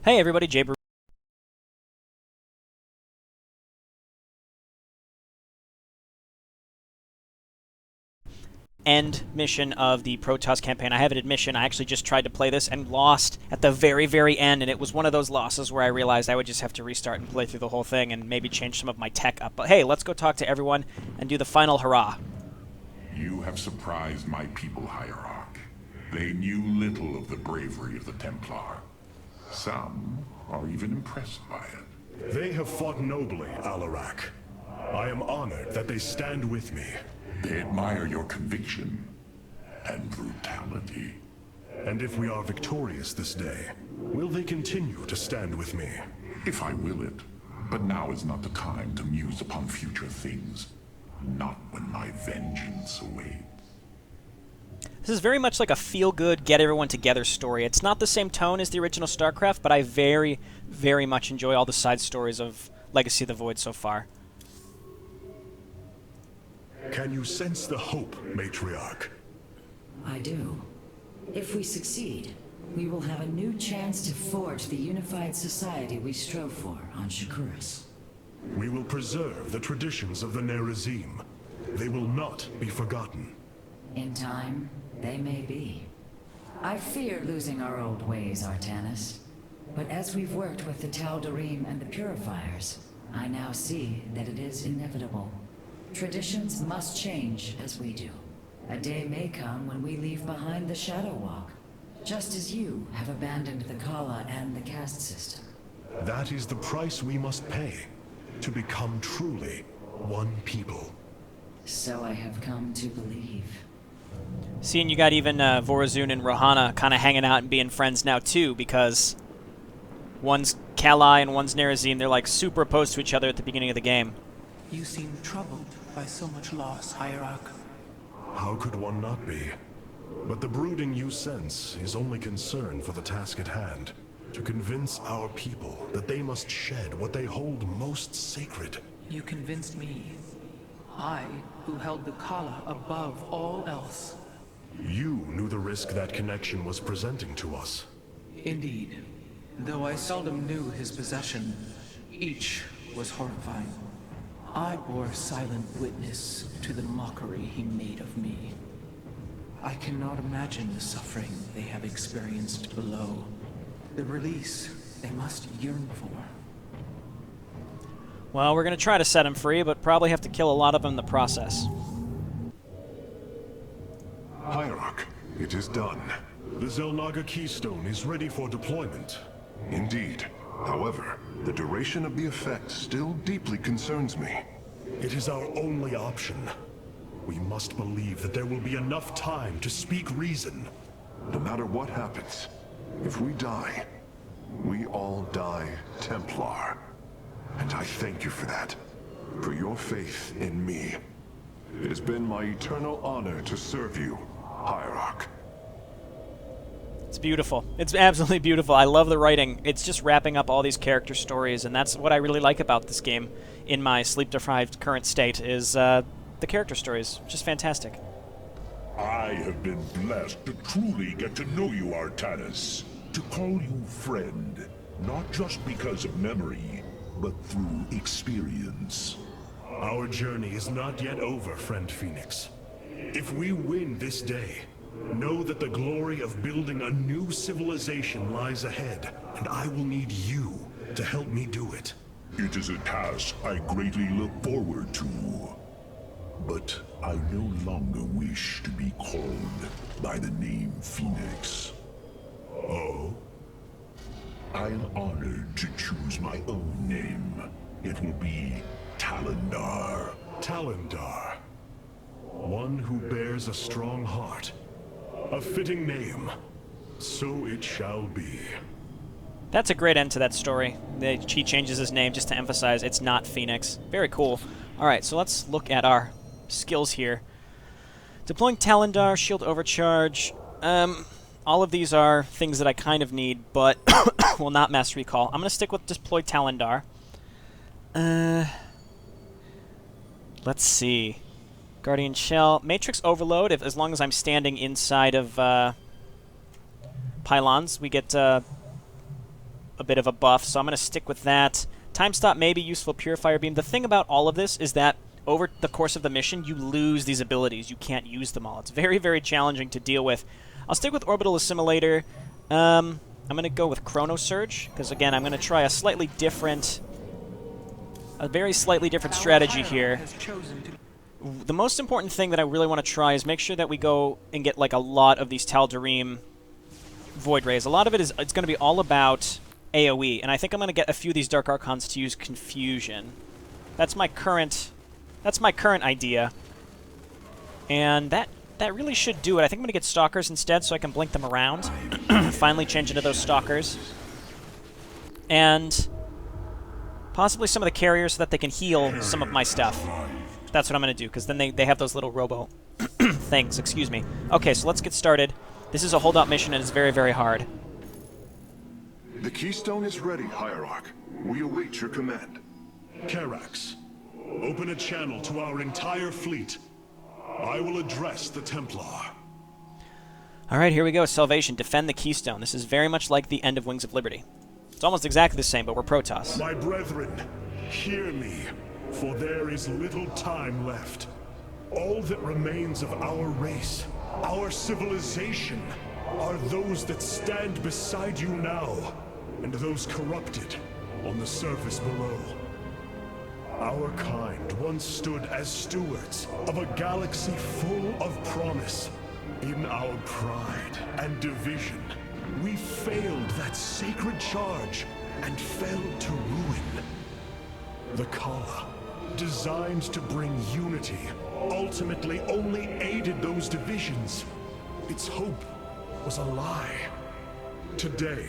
Hey everybody, Jaybor. End mission of the Protoss campaign. I have an admission, I actually just tried to play this and lost at the very, very end, and it was one of those losses where I realized I would just have to restart and play through the whole thing and maybe change some of my tech up. But hey, let's go talk to everyone and do the final hurrah. You have surprised my people, Hierarch. They knew little of the bravery of the Templar. Some are even impressed by it. They have fought nobly, Alarak. I am honored that they stand with me. They admire your conviction and brutality. And if we are victorious this day, will they continue to stand with me? If I will it. But now is not the time to muse upon future things. Not when my vengeance awaits. This is very much like a feel-good, get-everyone-together story. It's not the same tone as the original Starcraft, but I very, very much enjoy all the side stories of Legacy of the Void so far. Can you sense the hope, Matriarch? I do. If we succeed, we will have a new chance to forge the unified society we strove for on Shakuras. We will preserve the traditions of the Nerazim. They will not be forgotten. In time, they may be. I fear losing our old ways, Artanis. But as we've worked with the Tal'Darim and the Purifiers, I now see that it is inevitable. Traditions must change as we do. A day may come when we leave behind the Shadow Walk, just as you have abandoned the Kala and the caste system. That is the price we must pay, to become truly one people. So I have come to believe. Seeing you got even Vorazun and Rohana kind of hanging out and being friends now too, because one's Kala and one's Nerazim. They're like super opposed to each other at the beginning of the game. You seem troubled by so much loss, Hierarch. How could one not be? But the brooding you sense is only concern for the task at hand. To convince our people that they must shed what they hold most sacred. You convinced me. I, who held the Kala above all else. You knew the risk that connection was presenting to us. Indeed. Though I seldom knew his possession, each was horrifying. I bore silent witness to the mockery he made of me. I cannot imagine the suffering they have experienced below. The release they must yearn for. Well, we're going to try to set him free, but probably have to kill a lot of them in the process. Hierarch, it is done. The Zelnaga Keystone is ready for deployment. Indeed. However, the duration of the effect still deeply concerns me. It is our only option. We must believe that there will be enough time to speak reason. No matter what happens, if we die, we all die Templar. And I thank you for that. For your faith in me. It has been my eternal honor to serve you, Hierarch. It's beautiful. It's absolutely beautiful. I love the writing. It's just wrapping up all these character stories, and that's what I really like about this game in my sleep-deprived current state, is the character stories. Just fantastic. I have been blessed to truly get to know you, Artanis. To call you friend, not just because of memory, but through experience. Our journey is not yet over, friend Phoenix. If we win this day, know that the glory of building a new civilization lies ahead, and I will need you to help me do it. It is a task I greatly look forward to. But I no longer wish to be called by the name Phoenix. Oh? I'm honored to choose my own name. It will be Talendar. Talendar. One who bears a strong heart. A fitting name. So it shall be. That's a great end to that story. He changes his name just to emphasize it's not Phoenix. Very cool. Alright, so let's look at our skills here. Deploying Talendar, shield overcharge. All of these are things that I kind of need, but will not mass recall. I'm going to stick with deploy Talendar. Let's see. Guardian Shell. Matrix Overload, as long as I'm standing inside of pylons, we get a bit of a buff, so I'm going to stick with that. Time stop may be useful, Purifier Beam. The thing about all of this is that over the course of the mission, you lose these abilities. You can't use them all. It's very, very challenging to deal with. I'll stick with Orbital Assimilator. I'm going to go with Chrono Surge, because again, I'm going to try a very slightly different strategy here. The most important thing that I really want to try is make sure that we go and get like a lot of these Tal'Darim Void Rays. A lot of it's going to be all about AoE, and I think I'm going to get a few of these Dark Archons to use Confusion. That's my current idea. And that really should do it. I think I'm going to get Stalkers instead so I can blink them around. Finally change into those Stalkers. And possibly some of the carriers so that they can heal some of my stuff. That's what I'm going to do, because then they have those little robo things. Excuse me. Okay, so let's get started. This is a holdout mission, and it's very, very hard. The Keystone is ready, Hierarch. We await your command. Karax, open a channel to our entire fleet. I will address the Templar. Alright, here we go. Salvation. Defend the Keystone. This is very much like the end of Wings of Liberty. It's almost exactly the same, but we're Protoss. My brethren, hear me, for there is little time left. All that remains of our race, our civilization, are those that stand beside you now, and those corrupted on the surface below. Our kind once stood as stewards of a galaxy full of promise. In our pride and division, we failed that sacred charge and failed to ruin. The Kala, designed to bring unity, ultimately only aided those divisions. Its hope was a lie. Today,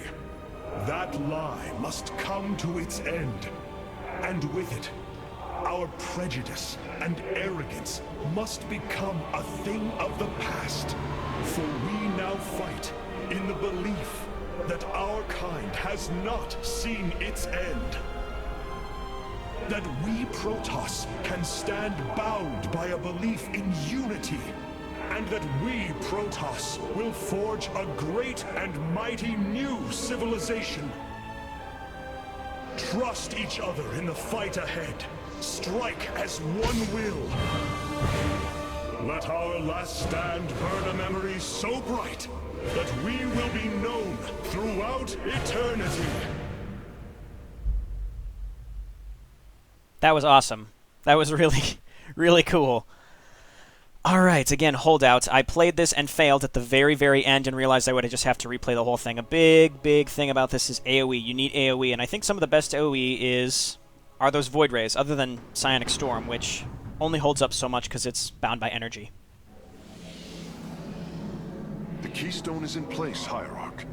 that lie must come to its end. And with it, our prejudice and arrogance must become a thing of the past. For we now fight in the belief that our kind has not seen its end. That we Protoss can stand bound by a belief in unity. And that we Protoss will forge a great and mighty new civilization. Trust each other in the fight ahead. Strike as one will. Let our last stand burn a memory so bright that we will be known throughout eternity. That was awesome. That was really, really cool. Alright, again, Holdout. I played this and failed at the very, very end and realized I would just have to replay the whole thing. A big, big thing about this is AoE. You need AoE, and I think some of the best AoE are those Void Rays, other than Psionic Storm, which only holds up so much because it's bound by energy. The Keystone is in place, Hierarch.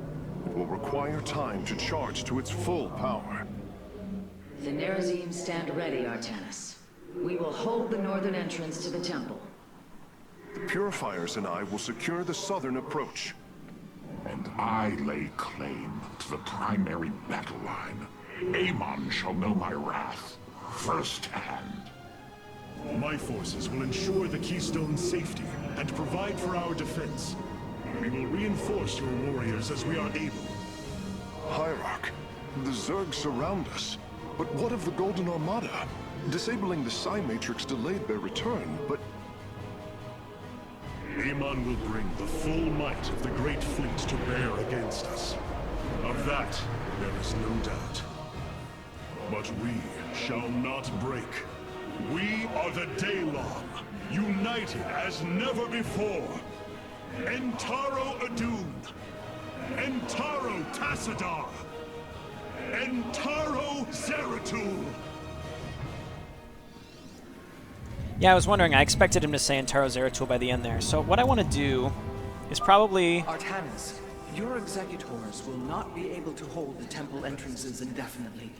It will require time to charge to its full power. The Nerazim stand ready, Artanis. We will hold the northern entrance to the temple. The Purifiers and I will secure the southern approach. And I lay claim to the primary battle line. Amon shall know my wrath firsthand. My forces will ensure the Keystone's safety and provide for our defense. We will reinforce your warriors as we are able. Hierarch, the Zerg surround us. But what of the Golden Armada? Disabling the Psi Matrix delayed their return, but... Amon will bring the full might of the Great Fleet to bear against us. Of that, there is no doubt. But we shall not break. We are the Daylong, united as never before. Entaro Adun, Entaro Tassadar, Entaro Zeratul. Yeah, I was wondering. I expected him to say Entaro Zeratul by the end there. So what I want to do is probably... Artanis, your executors will not be able to hold the temple entrances indefinitely.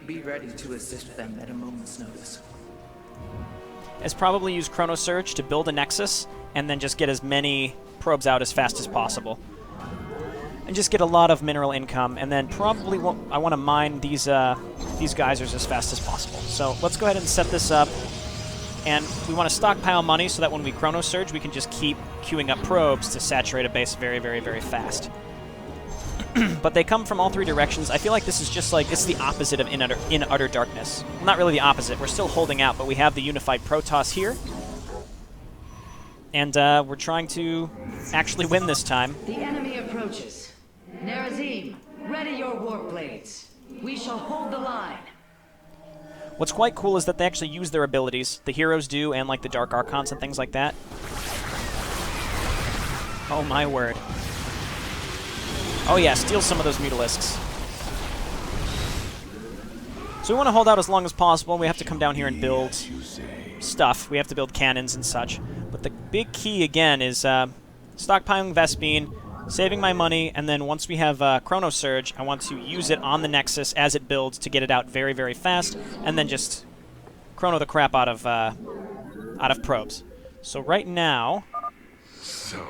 Be ready to assist them at a moment's notice. Is probably use Chrono Surge to build a Nexus, and then just get as many probes out as fast as possible. And just get a lot of mineral income, and then probably I want to mine these geysers as fast as possible. So let's go ahead and set this up. And we want to stockpile money so that when we Chrono Surge, we can just keep queuing up probes to saturate a base very, very, very fast. but they come from all three directions. I feel like this is just like, it's the opposite of in utter darkness. Well, not really the opposite. We're still holding out, but we have the unified Protoss here. And we're trying to actually win this time. The enemy approaches. Nerazim, ready your warp blades. We shall hold the line. What's quite cool is that they actually use their abilities. The heroes do, and like the Dark Archons and things like that. Oh my word. Oh yeah, steal some of those Mutalisks. So we want to hold out as long as possible. We have to come down here and build stuff. We have to build cannons and such. But the big key, again, is stockpiling Vespene, saving my money, and then once we have Chrono Surge, I want to use it on the Nexus as it builds to get it out very, very fast, and then just chrono the crap out of probes. So right now... So,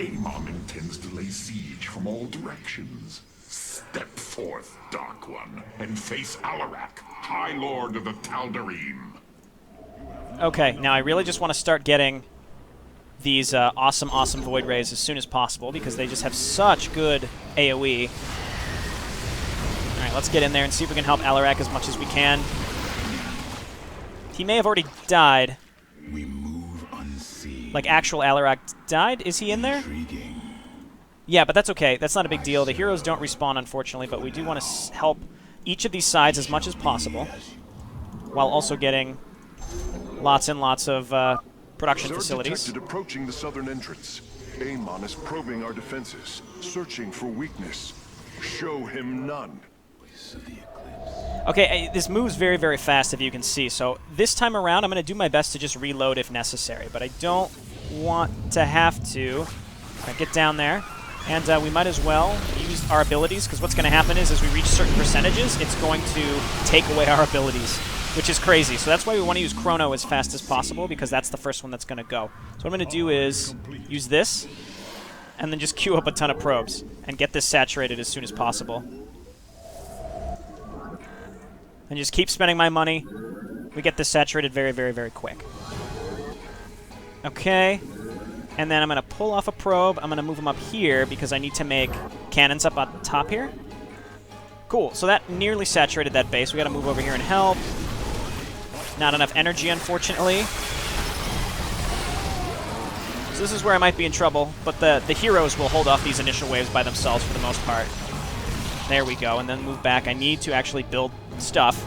Amon intends to lay siege from all directions. Step forth, Dark One, and face Alarak, High Lord of the Tal'Darim. Okay, now I really just want to start getting these awesome Void Rays as soon as possible because they just have such good AoE. Alright, let's get in there and see if we can help Alarak as much as we can. He may have already died. We move unseen. Like, actual Alarak died? Is he in there? Yeah, but that's okay. That's not a big deal. The heroes don't respawn, unfortunately, but we do want to help each of these sides as much as possible while also getting lots and lots of production facilities. Detected approaching the southern entrance. Amon is probing our defenses, searching for weakness. Show him none. Okay, this moves very, very fast, if you can see. So this time around, I'm going to do my best to just reload if necessary, but I don't want to have to. Get down there, and we might as well use our abilities, because what's going to happen is, as we reach certain percentages, it's going to take away our abilities, which is crazy. So that's why we want to use Chrono as fast as possible, because that's the first one that's going to go. So what I'm going to do is use this, and then just queue up a ton of probes, and get this saturated as soon as possible. And just keep spending my money. We get this saturated very, very, very quick. Okay. And then I'm going to pull off a probe. I'm going to move them up here because I need to make cannons up on top here. Cool. So that nearly saturated that base. We got to move over here and help. Not enough energy, unfortunately. So this is where I might be in trouble, but the heroes will hold off these initial waves by themselves for the most part. There we go, and then move back. I need to actually build stuff.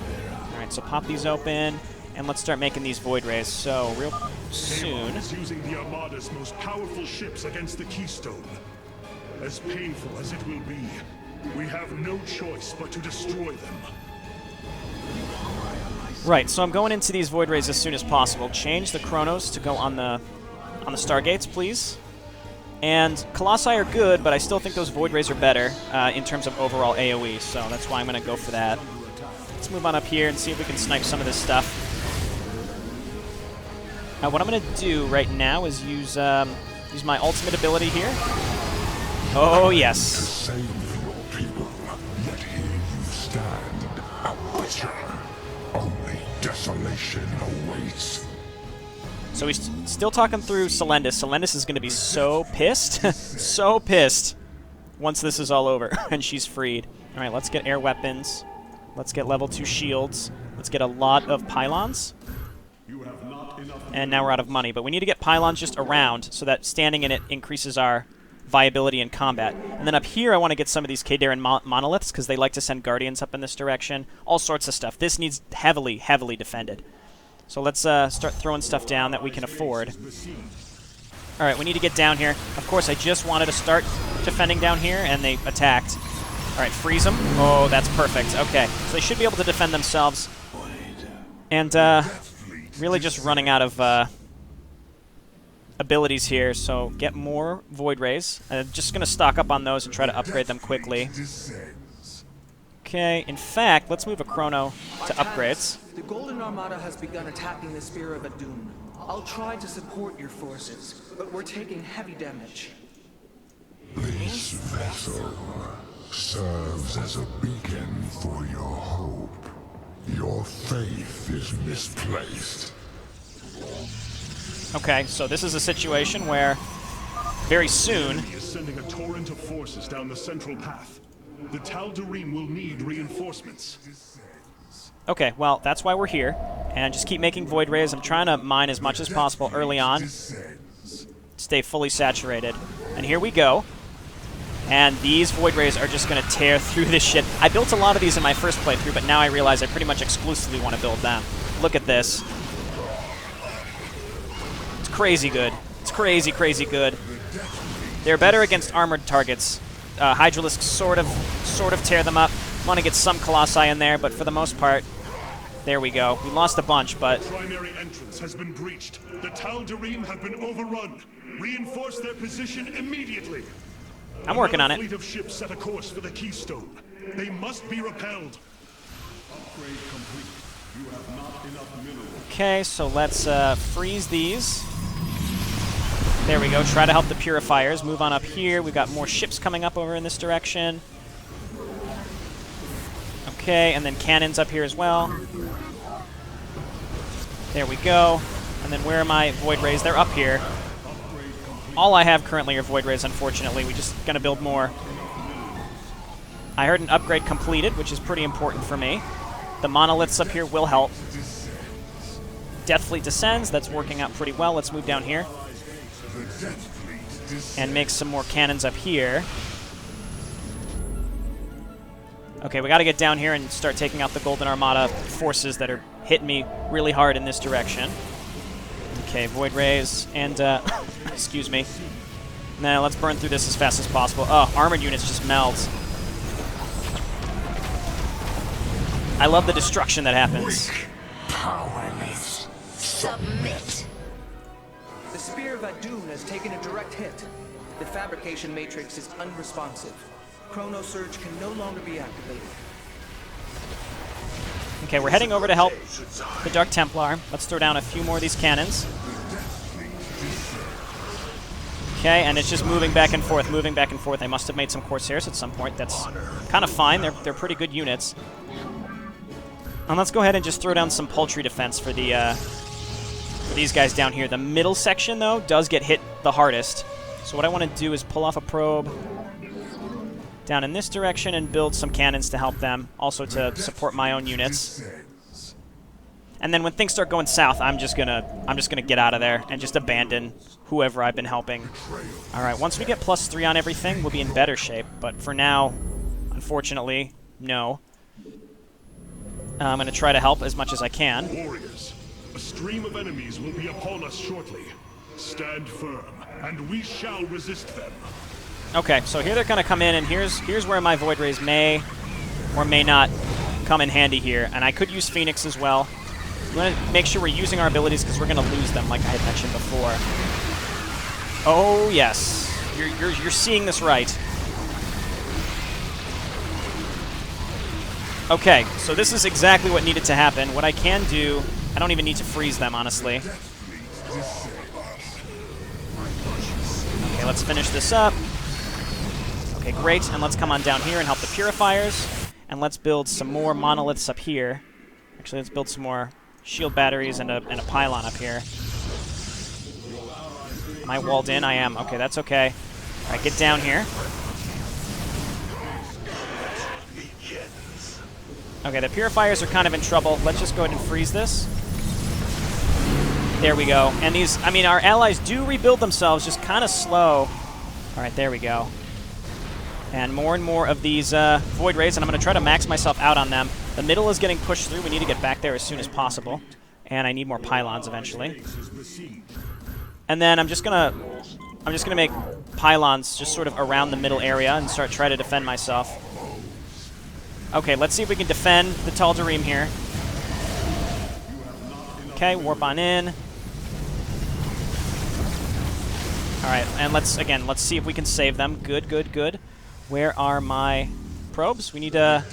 Alright, so pop these open, and let's start making these Void Rays. So, real soon... Amon is using the Armada's most powerful ships against the Keystone. As painful as it will be, we have no choice but to destroy them. Right, so I'm going into these Void Rays as soon as possible. Change the Chronos to go on the Stargates, please. And Colossi are good, but I still think those Void Rays are better in terms of overall AoE, so that's why I'm going to go for that. Let's move on up here and see if we can snipe some of this stuff. What I'm going to do right now is use my ultimate ability here. Oh, yes. Save your people, yet here you stand, a butcher. Only desolation awaits. So he's still talking through Selendis. Selendis is going to be so pissed, so pissed, once this is all over and she's freed. All right, let's get air weapons. Let's get level 2 shields. Let's get a lot of pylons. And now we're out of money, but we need to get pylons just around so that standing in it increases our viability in combat. And then up here, I want to get some of these Kadarin monoliths because they like to send guardians up in this direction. All sorts of stuff. This needs heavily, heavily defended. So let's start throwing stuff down that we can afford. All right, we need to get down here. Of course, I just wanted to start defending down here, and they attacked. All right, freeze them. Oh, that's perfect. Okay, so they should be able to defend themselves. And really just running out of abilities here, so get more Void Rays. Just going to stock up on those and try to upgrade them quickly. Okay, in fact, let's move a Chrono to upgrades. The Golden Armada has begun attacking the Spear of Adun. I'll try to support your forces, but we're taking heavy damage. This vessel serves as a beacon for your hope. Your faith is misplaced. Okay, so this is a situation where very soon... The enemy is sending a torrent of forces down the central path. The Tal'Darim will need reinforcements. Okay, well, that's why we're here. And just keep making Void Rays. I'm trying to mine as much as possible early on. Stay fully saturated. And here we go. And these Void Rays are just going to tear through this shit. I built a lot of these in my first playthrough, but now I realize I pretty much exclusively want to build them. Look at this. It's crazy good. It's crazy, crazy good. They're better against armored targets. Hydralisks sort of tear them up. Want to get some Colossi in there, but for the most part, there we go. We lost a bunch, but... Primary entrance has been breached. The Tal'Darim have been overrun. Reinforce their position immediately. I'm working on it. Fleet of ships set a course for the Keystone. They must be repelled. Upgrade complete. You have not enough minerals. Okay, so let's freeze these. There we go. Try to help the purifiers. Move on up here. We've got more ships coming up over in this direction. Okay, and then cannons up here as well. There we go. And then where are my Void Rays? They're up here. All I have currently are Void Rays, unfortunately. We're just going to build more. I heard an upgrade completed, which is pretty important for me. The monoliths up here will help. Death Fleet descends. That's working out pretty well. Let's move down here. And make some more cannons up here. Okay, we got to get down here and start taking out the Golden Armada forces that are hitting me really hard in this direction. Okay, Void Rays, and, excuse me. Now, let's burn through this as fast as possible. Oh, armored units just melt. I love the destruction that happens. Powerless. Submit. The Spear of Adun has taken a direct hit. The fabrication matrix is unresponsive. Chrono Surge can no longer be activated. Okay, we're heading over to help the Dark Templar. Let's throw down a few more of these cannons. Okay, and it's just moving back and forth, moving back and forth. I must have made some Corsairs at some point. That's kind of fine. They're pretty good units. And let's go ahead and just throw down some Poultry Defense for these guys down here. The middle section, though, does get hit the hardest. So what I want to do is pull off a probe down in this direction and build some cannons to help them, also to support my own units. And then when things start going south, I'm just gonna get out of there and just abandon whoever I've been helping. All right, once we get +3 on everything, we'll be in better shape. But for now, unfortunately, no. I'm gonna try to help as much as I can. Warriors, a stream of enemies will be upon us shortly. Stand firm, and we shall resist them. Okay, so here they're going to come in, and here's where my Void Rays may or may not come in handy here. And I could use Phoenix as well. We want to make sure we're using our abilities because we're going to lose them, like I had mentioned before. Oh, yes. You're seeing this right. Okay, so this is exactly what needed to happen. What I can do, I don't even need to freeze them, honestly. Okay, let's finish this up. Okay, great, and let's come on down here and help the Purifiers. And let's build some more monoliths up here. Actually, let's build some more shield batteries and a pylon up here. Am I walled in? I am. Okay, that's okay. All right, get down here. Okay, the Purifiers are kind of in trouble. Let's just go ahead and freeze this. There we go. And these, I mean, our allies do rebuild themselves, just kind of slow. All right, there we go. And more of these Void Rays, and I'm going to try to max myself out on them. The middle is getting pushed through. We need to get back there as soon as possible. And I need more pylons eventually. And then I'm just gonna make pylons just sort of around the middle area and try to defend myself. Okay, let's see if we can defend the Tal'Darim here. Okay, warp on in. All right, and let's see if we can save them. Good, good, good. Where are my probes? We need to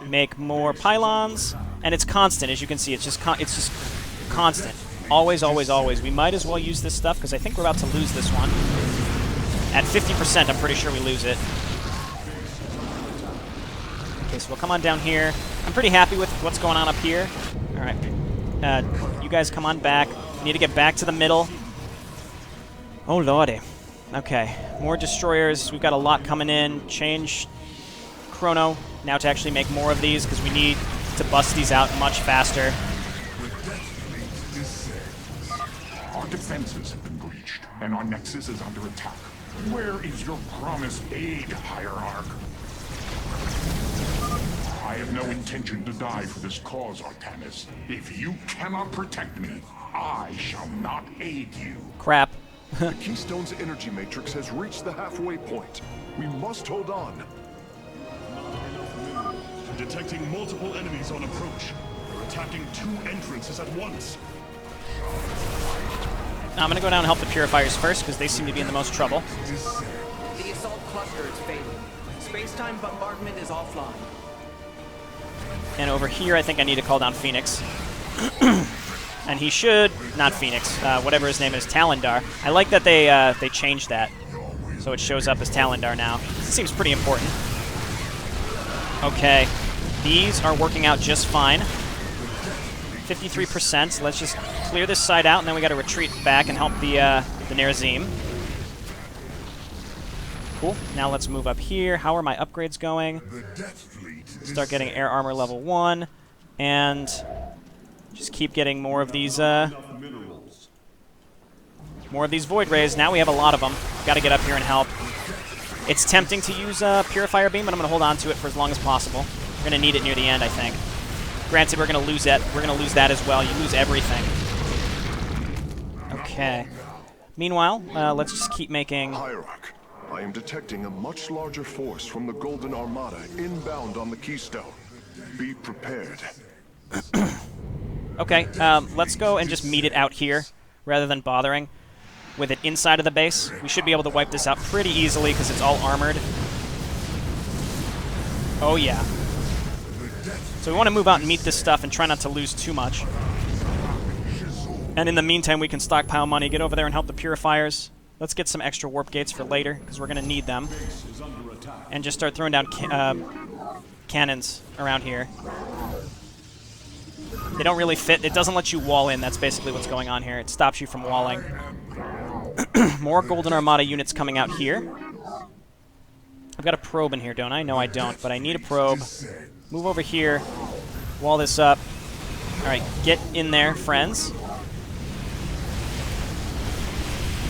make more pylons, and it's constant, as you can see. It's just constant. Always, always, always. We might as well use this stuff because I think we're about to lose this one. At 50%, I'm pretty sure we lose it. Okay, so we'll come on down here. I'm pretty happy with what's going on up here. All right, you guys come on back. We need to get back to the middle. Oh lordy. Okay, more destroyers. We've got a lot coming in. Change Chrono now to actually make more of these because we need to bust these out much faster. Our defenses have been breached, and our nexus is under attack. Where is your promised aid, Hierarch? I have no intention to die for this cause, Artanis. If you cannot protect me, I shall not aid you. Crap. The Keystone's energy matrix has reached the halfway point. We must hold on. Detecting multiple enemies on approach. They're attacking 2 entrances at once. I'm going to go down and help the Purifiers first, because they seem to be in the most trouble. The assault cluster is failing. Space-time bombardment is offline. And over here, I think I need to call down Phoenix. And he should... not Phoenix. Whatever his name is, Talendar. I like that they changed that. So it shows up as Talendar now. This seems pretty important. Okay. These are working out just fine. 53%. Let's just clear this side out, and then we got to retreat back and help the Nerazim. Cool. Now let's move up here. How are my upgrades going? Start getting air armor level 1, and just keep getting more of these void rays. Now we have a lot of them. Got to get up here and help. It's tempting to use Purifier Beam, but I'm going to hold on to it for as long as possible. We're going to need it near the end, I think. Granted, we're going to lose that. We're going to lose that as well. You lose everything. Okay. Meanwhile, let's just keep making... Hierarch, I am detecting a much larger force from the Golden Armada inbound on the Keystone. Be prepared. Okay, let's go and just meet it out here, rather than bothering with it inside of the base. We should be able to wipe this out pretty easily, because it's all armored. Oh, yeah. So we want to move out and meet this stuff and try not to lose too much. And in the meantime, we can stockpile money, get over there and help the Purifiers. Let's get some extra warp gates for later, because we're going to need them. And just start throwing down cannons around here. They don't really fit. It doesn't let you wall in. That's basically what's going on here. It stops you from walling. More Golden Armada units coming out here. I've got a probe in here, don't I? No, I don't, but I need a probe. Move over here. Wall this up. Alright, get in there, friends.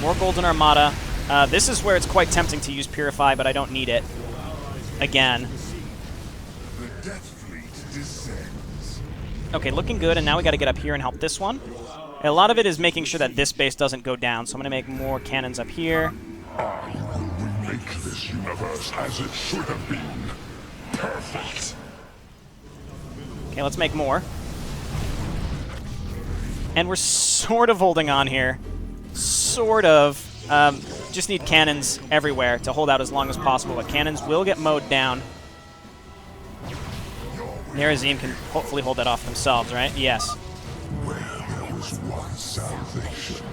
More Golden Armada. This is where it's quite tempting to use Purify, but I don't need it. Again. Okay, looking good, and now we got to get up here and help this one. A lot of it is making sure that this base doesn't go down, so I'm going to make more cannons up here. I will remake this universe as it should have been. Perfect. Okay, let's make more. And we're sort of holding on here. Sort of. Just need cannons everywhere to hold out as long as possible. But cannons will get mowed down. Nerazim can hopefully hold that off themselves, right? Yes. Where there was once salvation,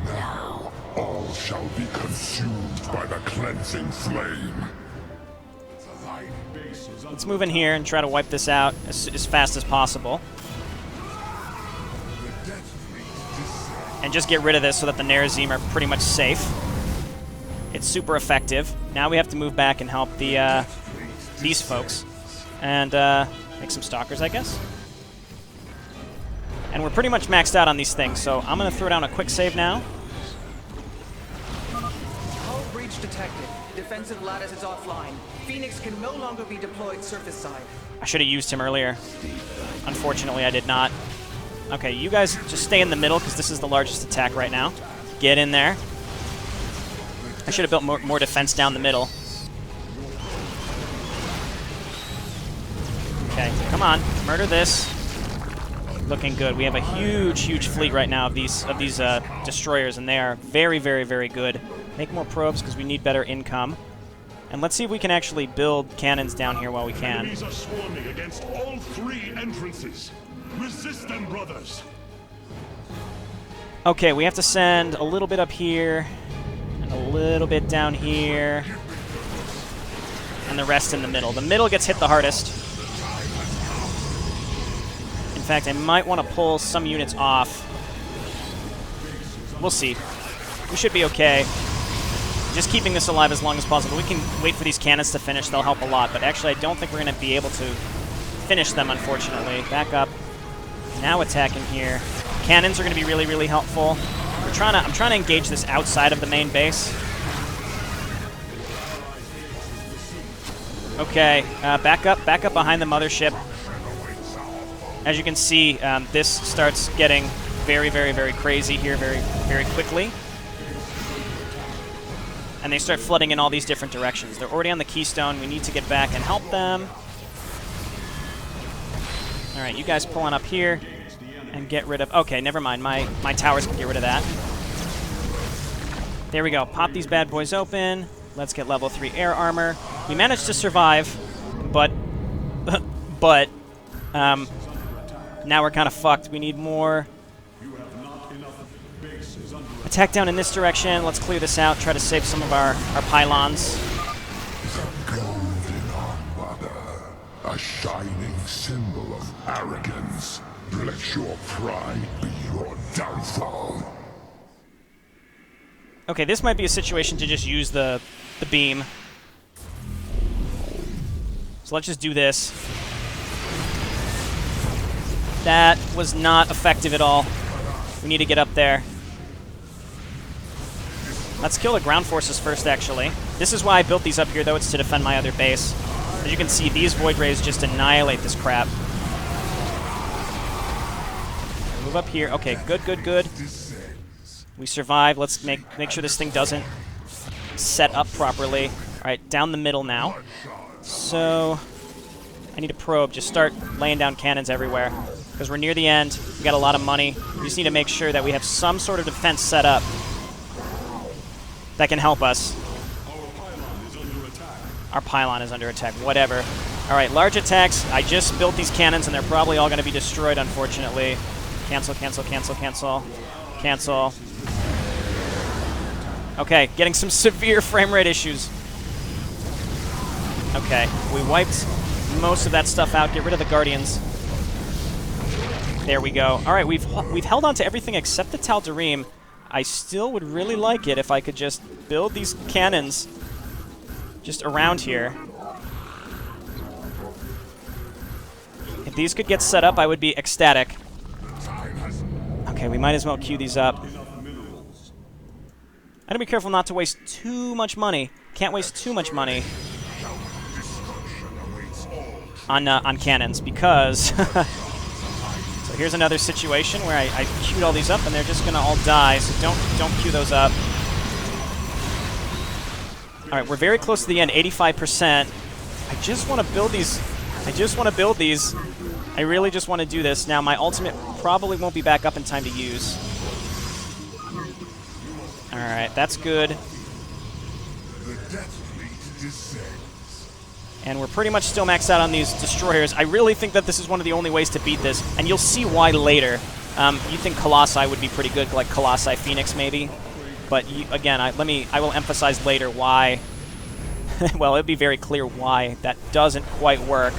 now all shall be consumed by the cleansing flame. Let's move in here and try to wipe this out as fast as possible. And just get rid of this so that the Nerazim are pretty much safe. It's super effective. Now we have to move back and help the these folks. And make some stalkers, I guess. And we're pretty much maxed out on these things, so I'm going to throw down a quick save now. Hull breach detected. Defensive lattice is offline. Phoenix can no longer be deployed surface side. I should have used him earlier. Unfortunately, I did not. Okay, you guys just stay in the middle, because this is the largest attack right now. Get in there. I should have built more defense down the middle. Okay, come on, murder this. Looking good. We have a huge fleet right now of these destroyers, and they are very, very, very good. Make more probes because we need better income. And let's see if we can actually build cannons down here while we can. Enemies are swarming against all 3 entrances. Resist them, brothers. Okay, we have to send a little bit up here, and a little bit down here, and the rest in the middle. The middle gets hit the hardest. In fact, I might want to pull some units off. We'll see. We should be okay. Just keeping this alive as long as possible. We can wait for these cannons to finish. They'll help a lot. But actually, I don't think we're going to be able to finish them, unfortunately. Back up. Now attacking here. Cannons are going to be really, really helpful. I'm trying to engage this outside of the main base. Okay, back up behind the mothership. As you can see, this starts getting very, very, very crazy here very, very quickly. And they start flooding in all these different directions. They're already on the keystone. We need to get back and help them. All right, you guys pull on up here and get rid of... Okay, never mind. My towers can get rid of that. There we go. Pop these bad boys open. Let's get level 3 air armor. We managed to survive, but... now we're kind of fucked. We need more... Attack down in this direction. Let's clear this out. Try to save some of our pylons. The golden armada, a shining symbol of arrogance. Let your pride be your downfall. Okay, this might be a situation to just use the beam. So let's just do this. That was not effective at all. We need to get up there. Let's kill the ground forces first, actually. This is why I built these up here, though. It's to defend my other base. As you can see, these Void Rays just annihilate this crap. Move up here. Okay, good, good, good. We survive. Let's make sure this thing doesn't set up properly. All right, down the middle now. So I need a probe. Just start laying down cannons everywhere. Because we're near the end. We got a lot of money. We just need to make sure that we have some sort of defense set up that can help us. Our pylon is under attack. Whatever. All right, large attacks. I just built these cannons, and they're probably all going to be destroyed, unfortunately. Cancel, cancel, cancel, cancel. Cancel. Okay, getting some severe frame rate issues. Okay, we wiped most of that stuff out. Get rid of the Guardians. There we go. All right, we've held on to everything except the Tal'Darim. I still would really like it if I could just build these cannons just around here. If these could get set up, I would be ecstatic. Okay, we might as well queue these up. I gotta be careful not to waste too much money. Can't waste too much money on cannons, because... So here's another situation where I queued all these up and they're just gonna all die, so don't queue those up. Alright, we're very close to the end, 85%. I just want to build these. I really just want to do this. Now, my ultimate probably won't be back up in time to use. Alright, that's good. And we're pretty much still maxed out on these destroyers. I really think that this is one of the only ways to beat this, and you'll see why later. You think Colossi would be pretty good, like Colossi Phoenix maybe, but again, I will emphasize later why. Well, it'd be very clear why that doesn't quite work.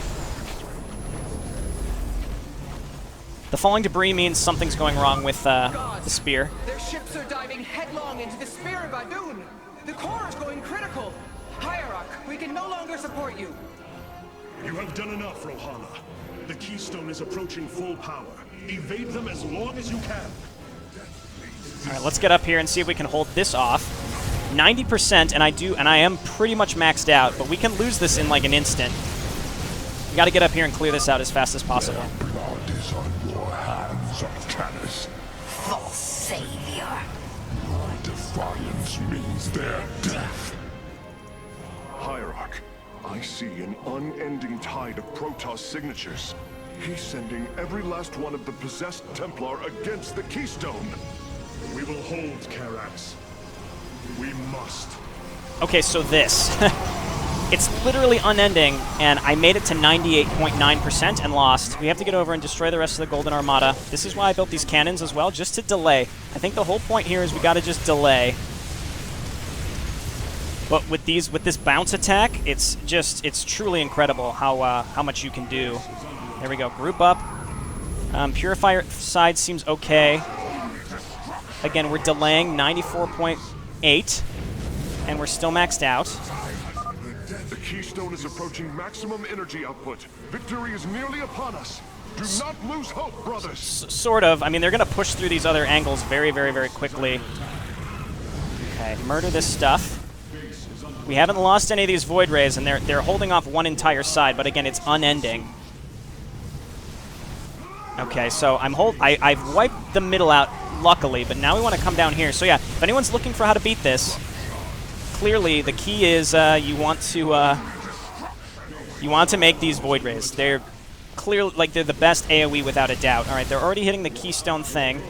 The falling debris means something's going wrong with the spear. Their ships are diving headlong into the spear of Adun. The core is going critical. Hierarch, we can no longer support you. You have done enough, Rohana. The keystone is approaching full power. Evade them as long as you can. All right, let's get up here and see if we can hold this off. 90%, and I am pretty much maxed out, but we can lose this in like an instant. We got to get up here and clear this out as fast as possible. Blood is on your hands, Arcanus. False savior. Your defiance means their death. Hierarch, I see an unending tide of Protoss signatures. He's sending every last one of the possessed Templar against the keystone. We will hold Karax. We must. Okay, so this. It's literally unending, and I made it to 98.9% and lost. We have to get over and destroy the rest of the Golden Armada. This is why I built these cannons as well, just to delay. I think the whole point here is we got to just delay. But with this bounce attack, it's truly incredible how much you can do. There we go. Group up. Purifier side seems okay. Again, we're delaying 94.8. And we're still maxed out. The keystone is approaching maximum energy output. Victory is nearly upon us. Do not lose hope, brothers. Sort of. I mean, they're going to push through these other angles very, very, very quickly. Okay, murder this stuff. We haven't lost any of these Void Rays, and they're holding off one entire side, but again, it's unending. Okay, so I've wiped the middle out, luckily, but now we want to come down here. So yeah, if anyone's looking for how to beat this, clearly the key is you want to make these Void Rays. They're clearly, like, they're the best AoE without a doubt. All right, they're already hitting the keystone thing.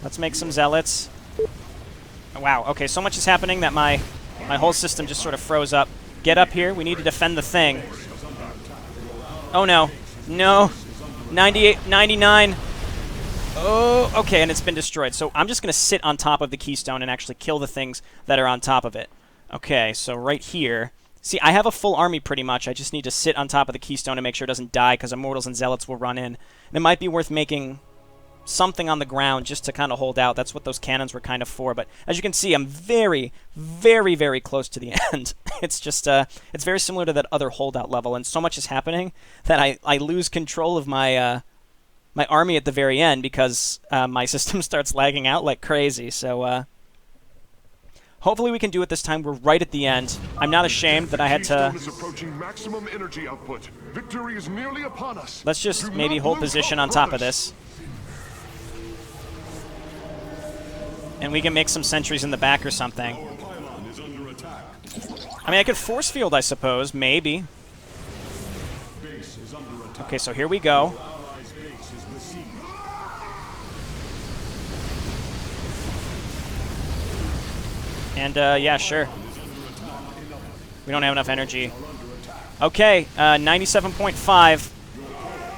Let's make some Zealots. Wow, okay, so much is happening that my whole system just sort of froze up. Get up here, we need to defend the thing. Oh no, no, 98, 99. Oh, okay, and it's been destroyed. So I'm just going to sit on top of the keystone and actually kill the things that are on top of it. Okay, so right here. See, I have a full army pretty much. I just need to sit on top of the keystone and make sure it doesn't die because Immortals and Zealots will run in. And it might be worth making something on the ground just to kind of hold out. That's what those cannons were kind of for. But as you can see, I'm very, very, very close to the end. It's just, it's very similar to that other holdout level, and so much is happening that I lose control of my my army at the very end because my system starts lagging out like crazy. So hopefully we can do it this time. We're right at the end. I'm not ashamed that I had to... Let's just maybe hold position on top of this. And we can make some sentries in the back or something. I mean, I could force field, I suppose. Maybe. Okay, so here we go. And, yeah, sure. We don't have enough energy. Okay, 97.5.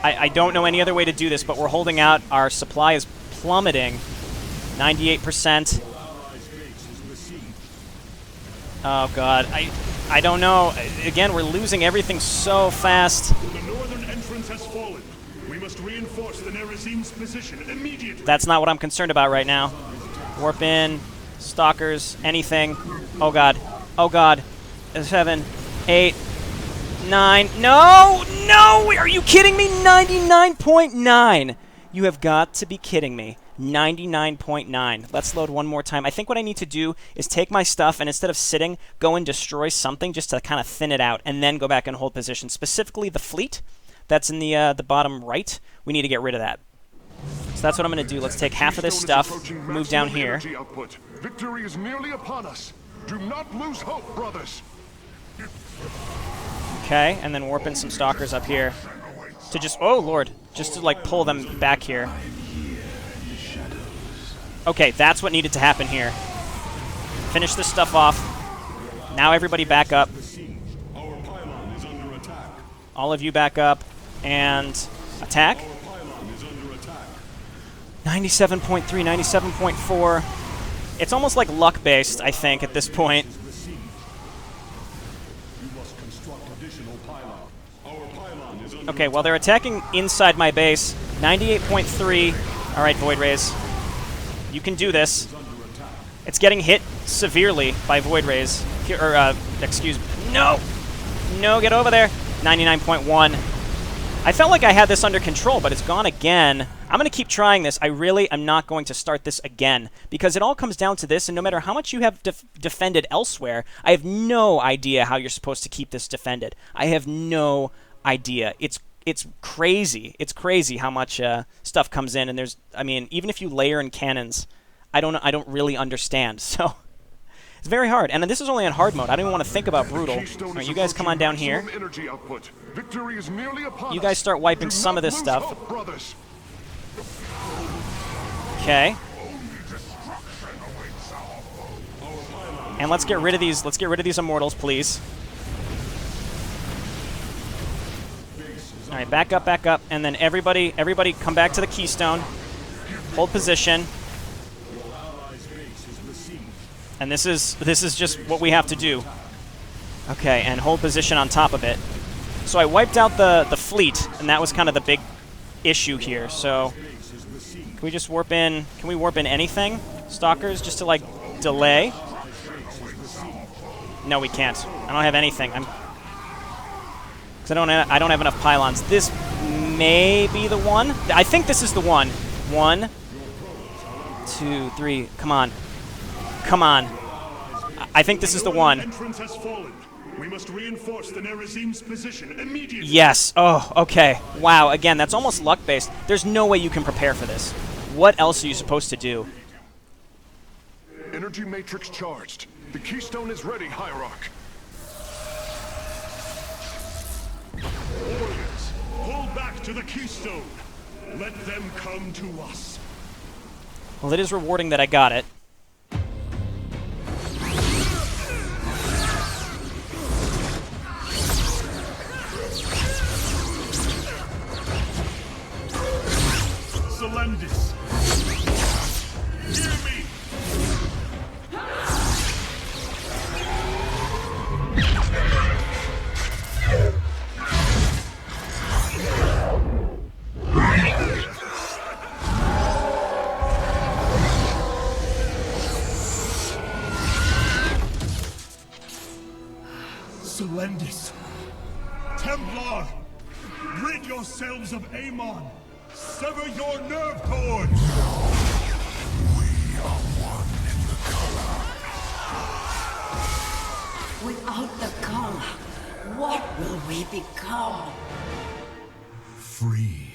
I don't know any other way to do this, but we're holding out. Our supply is plummeting. 98%. Oh, God. I don't know. Again, we're losing everything so fast. The northern entrance has fallen. We must reinforce the Nerazine's position immediately. That's not what I'm concerned about right now. Warp in. Stalkers. Anything. Oh, God. Oh, God. 7, 8, 9. No! No! Are you kidding me? 99.9. You have got to be kidding me. 99.9. Let's load one more time. I think what I need to do is take my stuff and instead of sitting, go and destroy something just to kind of thin it out and then go back and hold position. Specifically the fleet that's in the bottom right. We need to get rid of that. So that's what I'm going to do. Let's take half of this stuff, move down here. Victory is nearly upon us. Do not lose hope, brothers. Okay, and then warp in some stalkers up here to just, oh lord, just to like pull them back here. Okay, that's what needed to happen here. Finish this stuff off. Now everybody back up. All of you back up and attack. 97.3, 97.4. It's almost like luck-based, I think, at this point. Okay, well, they're attacking inside my base. 98.3. All right, Void Rays. You can do this. It's getting hit severely by Void Rays. Excuse me. No! No, get over there. 99.1. I felt like I had this under control, but it's gone again. I'm going to keep trying this. I really am not going to start this again, because it all comes down to this, and no matter how much you have defended elsewhere, I have no idea how you're supposed to keep this defended. I have no idea. It's crazy. It's crazy how much stuff comes in, and there's, I mean, even if you layer in cannons, I don't really understand. So it's very hard, and this is only on hard mode. I don't even want to think about brutal. All right, you guys come on down here. You guys start wiping some of this stuff. Okay. And let's get rid of these. Let's get rid of these immortals, please. All right, back up, and then everybody come back to the keystone. Hold position. And this is just what we have to do. Okay, and hold position on top of it. So I wiped out the fleet, and that was kind of the big issue here. So can we just warp in? Can we warp in anything? Stalkers, just to like delay. No, we can't. I don't have anything. Because I don't have enough pylons. This may be the one. I think this is the one. 1, 2, 3. Come on. Come on. I think this is the one. Entrance has fallen. We must reinforce the Nerazim's position immediately. Yes. Oh, okay. Wow. Again, that's almost luck-based. There's no way you can prepare for this. What else are you supposed to do? Energy matrix charged. The keystone is ready, Hierarch. Warriors, pull back to the keystone. Let them come to us. Well, it is rewarding that I got it. Selendis. Hear me. Selendis. Templar. Rid yourselves of Amon. Sever your nerve cords! We are one in the color. Without the color, what will we become? Free.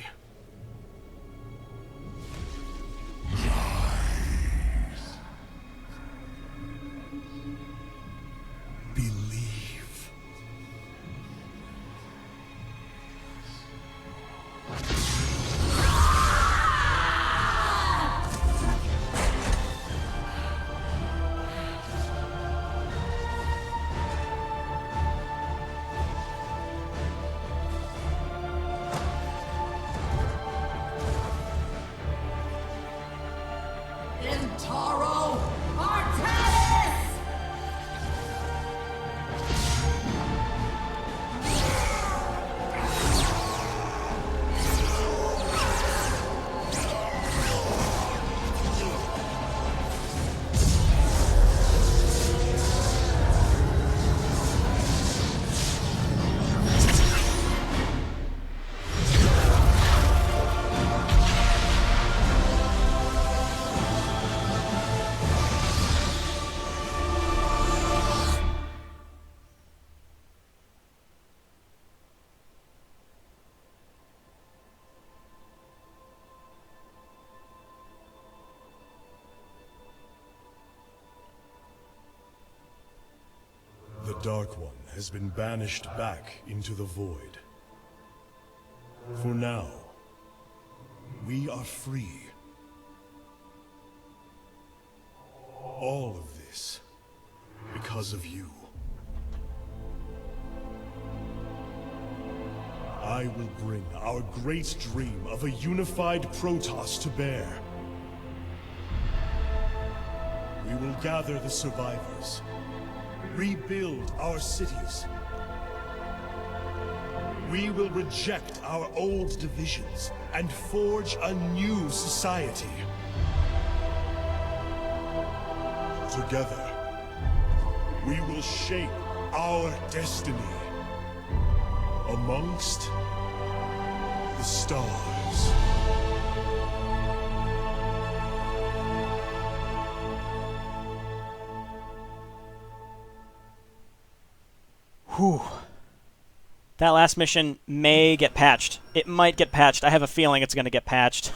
Believe. Intaro Artanis! The Dark One has been banished back into the Void. For now, we are free. All of this because of you. I will bring our great dream of a unified Protoss to bear. We will gather the survivors, rebuild our cities. We will reject our old divisions and forge a new society. Together, we will shape our destiny amongst the stars. Whew. That last mission may get patched. It might get patched. I have a feeling it's going to get patched.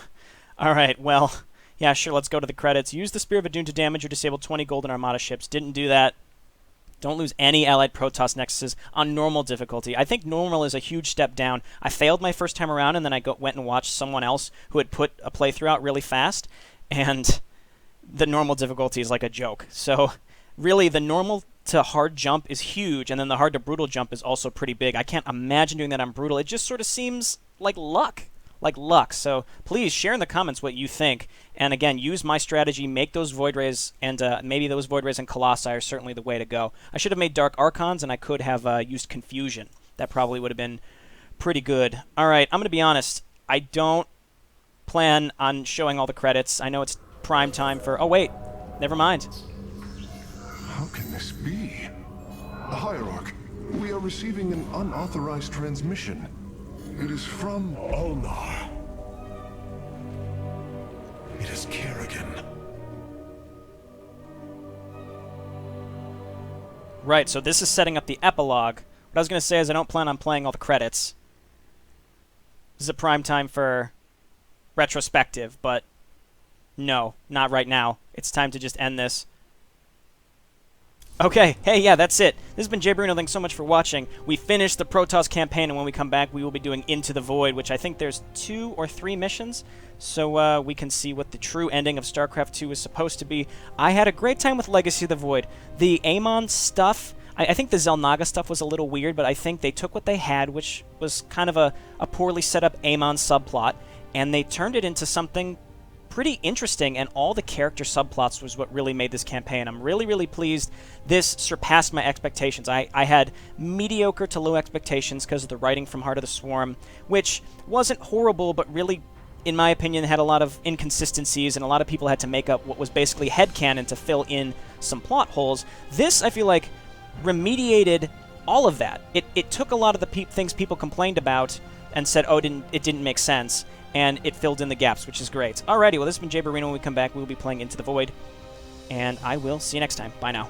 Alright, well, yeah, sure, let's go to the credits. Use the Spear of Adun to damage or disable 20 Golden Armada ships. Didn't do that. Don't lose any allied Protoss nexuses on normal difficulty. I think normal is a huge step down. I failed my first time around, and then I went and watched someone else who had put a playthrough out really fast, and the normal difficulty is like a joke. So, really, the normal to hard jump is huge, and then the hard to brutal jump is also pretty big. I can't imagine doing that on brutal. It just sort of seems like luck. So please share in the comments what you think. And again, use my strategy, make those Void Rays, and maybe those Void Rays and Colossi are certainly the way to go. I should have made Dark Archons, and I could have used Confusion. That probably would have been pretty good. Alright, I'm going to be honest. I don't plan on showing all the credits. I know it's prime time for... Oh, wait. Never mind. How can this be? receiving an unauthorized transmission. It is from Ulnar. It is Kerrigan. Right, so this is setting up the epilogue. What I was going to say is I don't plan on playing all the credits. This is a prime time for retrospective, but no, not right now. It's time to just end this. Okay, hey, yeah, that's it. This has been JayborinoPlays. Thanks so much for watching. We finished the Protoss campaign, and when we come back, we will be doing Into the Void, which I think there's 2 or 3 missions, so we can see what the true ending of StarCraft 2 is supposed to be. I had a great time with Legacy of the Void. The Amon stuff, I think the Xel'Naga stuff was a little weird, but I think they took what they had, which was kind of a poorly set up Amon subplot, and they turned it into something pretty interesting, and all the character subplots was what really made this campaign. I'm really, really pleased. This surpassed my expectations. I had mediocre to low expectations because of the writing from Heart of the Swarm, which wasn't horrible, but really, in my opinion, had a lot of inconsistencies, and a lot of people had to make up what was basically headcanon to fill in some plot holes. This, I feel like, remediated all of that. It took a lot of the things people complained about and said, oh, it didn't make sense, and it filled in the gaps, which is great. Alrighty, well, this has been JayborinoPlays. When we come back, we will be playing Into the Void, and I will see you next time. Bye now.